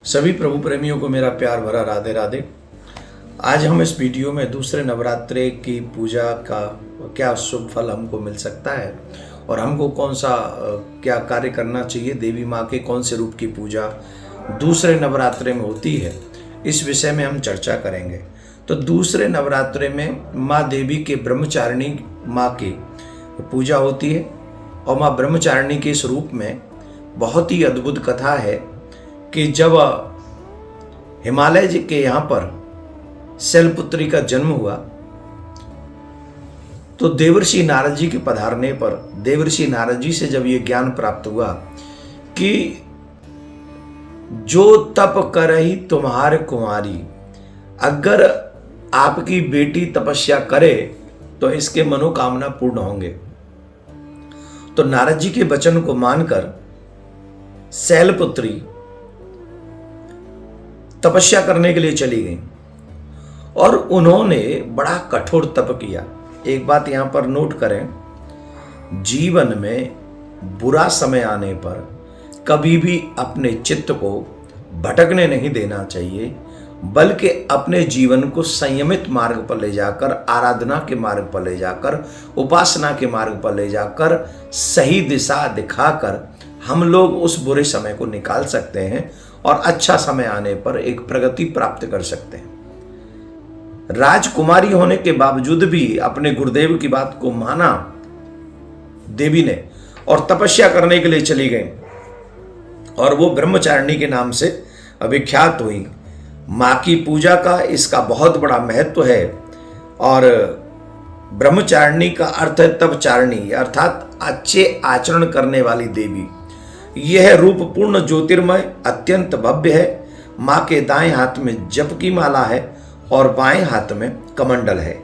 सभी प्रभु प्रेमियों को मेरा प्यार भरा राधे राधे। आज हम इस वीडियो में दूसरे नवरात्रे की पूजा का क्या शुभ फल हमको मिल सकता है और हमको कौन सा क्या कार्य करना चाहिए, देवी माँ के कौन से रूप की पूजा दूसरे नवरात्रे में होती है, इस विषय में हम चर्चा करेंगे। तो दूसरे नवरात्रे में माँ देवी के ब्रह्मचारिणी माँ की पूजा होती है और माँ ब्रह्मचारिणी के इस रूप में बहुत ही अद्भुत कथा है कि जब हिमालय जी के यहाँ पर शैलपुत्री का जन्म हुआ तो देवर्षि नारद जी के पधारने पर देवर्षि नारद जी से जब ये ज्ञान प्राप्त हुआ कि जो तप करही तुम्हारे कुमारी, अगर आपकी बेटी तपस्या करे तो इसके मनोकामना पूर्ण होंगे। तो नारद जी के वचन को मानकर शैलपुत्री तपस्या करने के लिए चली गई और उन्होंने बड़ा कठोर तप किया। एक बात यहां पर नोट करें, जीवन में बुरा समय आने पर कभी भी अपने चित्त को भटकने नहीं देना चाहिए, बल्कि अपने जीवन को संयमित मार्ग पर ले जाकर, आराधना के मार्ग पर ले जाकर, उपासना के मार्ग पर ले जाकर, सही दिशा दिखाकर हम लोग उस बुरे समय को निकाल सकते हैं और अच्छा समय आने पर एक प्रगति प्राप्त कर सकते हैं। राजकुमारी होने के बावजूद भी अपने गुरुदेव की बात को माना देवी ने और तपस्या करने के लिए चली गई और वो ब्रह्मचारिणी के नाम से विख्यात हुई। माँ की पूजा का इसका बहुत बड़ा महत्व है और ब्रह्मचारिणी का अर्थ है तपचारिणी, अर्थात अच्छे आचरण करने वाली देवी। यह रूप पूर्ण ज्योतिर्मय अत्यंत भव्य है। माँ के दाएं हाथ में जप की माला है और बाएं हाथ में कमंडल है।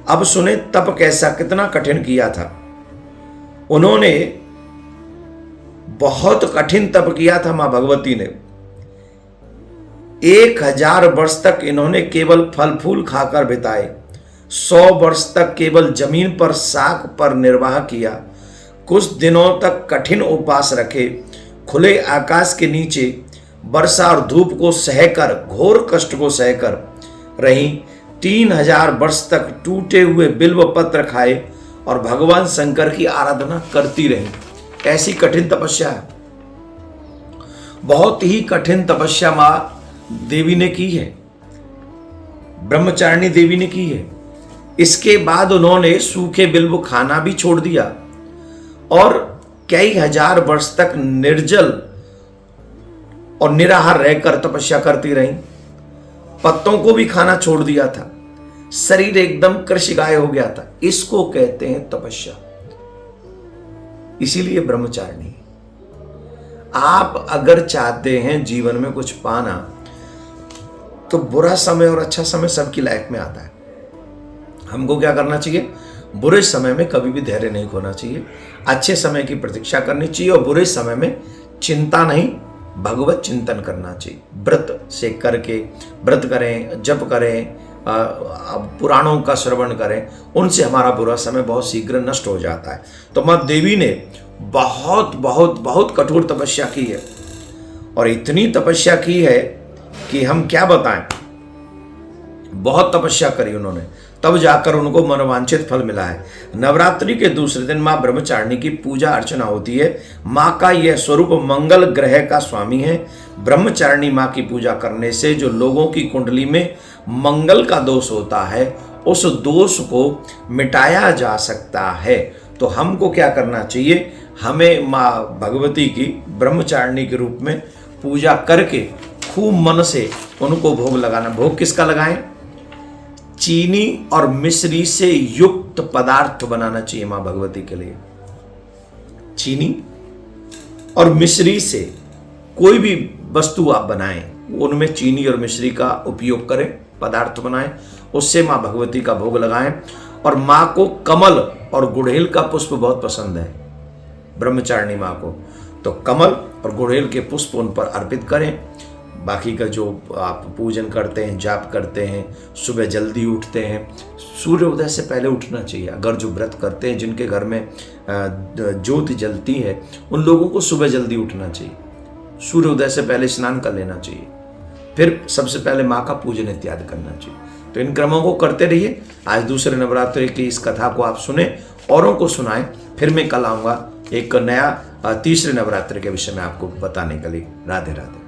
अब सुने तप कैसा, कितना कठिन किया था। उन्होंने बहुत कठिन तप किया था मां भगवती ने। 1000 वर्ष तक इन्होंने केवल फल फूल खाकर बिताए, 100 वर्ष तक केवल जमीन पर साग पर निर्वाह किया, कुछ दिनों तक कठिन उपवास रखे, खुले आकाश के नीचे वर्षा और धूप को सहकर, घोर कष्ट को सहकर रही, 3000 वर्ष तक टूटे हुए बिल्व पत्र खाए और भगवान शंकर की आराधना करती रही। ऐसी कठिन तपस्या है, बहुत ही कठिन तपस्या मां देवी ने की है, ब्रह्मचारिणी देवी ने की है। इसके बाद उन्होंने सूखे बिल्व खाना भी छोड़ दिया और कई हजार वर्ष तक निर्जल और निराहार रहकर तपस्या करती रही। पत्तों को भी खाना छोड़ दिया था, शरीर एकदम कृषिगाय हो गया था। इसको कहते हैं तपस्या, इसीलिए ब्रह्मचारिणी। आप अगर चाहते हैं जीवन में कुछ पाना तो बुरा समय और अच्छा समय सबकी लाइफ में आता है। हमको क्या करना चाहिए? बुरे समय में कभी भी धैर्य नहीं खोना चाहिए, अच्छे समय की प्रतीक्षा करनी चाहिए और बुरे समय में चिंता नहीं, भगवत चिंतन करना चाहिए। व्रत से करके व्रत करें, जप करें, पुराणों का श्रवण करें, उनसे हमारा बुरा समय बहुत शीघ्र नष्ट हो जाता है। तो मां देवी ने बहुत बहुत बहुत कठोर तपस्या की है और इतनी तपस्या की है कि हम क्या बताएं। बहुत तपस्या करी उन्होंने, तब जाकर उनको मनोवांछित फल मिला है। नवरात्रि के दूसरे दिन मां ब्रह्मचारिणी की पूजा अर्चना होती है। मां का यह स्वरूप मंगल ग्रह का स्वामी है। ब्रह्मचारिणी मां की पूजा करने से जो लोगों की कुंडली में मंगल का दोष होता है, उस दोष को मिटाया जा सकता है। तो हमको क्या करना चाहिए? हमें मां भगवती की ब्रह्मचारिणी के रूप में पूजा करके खूब मन से उनको भोग लगाना। भोग किसका लगाएं? चीनी और मिश्री से युक्त पदार्थ बनाना चाहिए मां भगवती के लिए। चीनी और मिश्री से कोई भी वस्तु आप बनाएं, उनमें चीनी और मिश्री का उपयोग करें, पदार्थ बनाएं, उससे मां भगवती का भोग लगाएं। और मां को कमल और गुड़हेल का पुष्प बहुत पसंद है, ब्रह्मचारिणी मां को, तो कमल और गुड़हेल के पुष्प उन पर अर्पित करें। बाकी का जो आप पूजन करते हैं, जाप करते हैं, सुबह जल्दी उठते हैं, सूर्योदय से पहले उठना चाहिए। अगर जो व्रत करते हैं, जिनके घर में ज्योति जलती है, उन लोगों को सुबह जल्दी उठना चाहिए, सूर्योदय से पहले स्नान कर लेना चाहिए। फिर सबसे पहले माँ का पूजन इत्यादि करना चाहिए। तो इन क्रमों को करते रहिए। आज दूसरे नवरात्रि की इस कथा को आप सुने, औरों को सुनाएं। फिर मैं कल आऊँगा एक नया तीसरे नवरात्रि के विषय में आपको बताने के लिए। राधे राधे।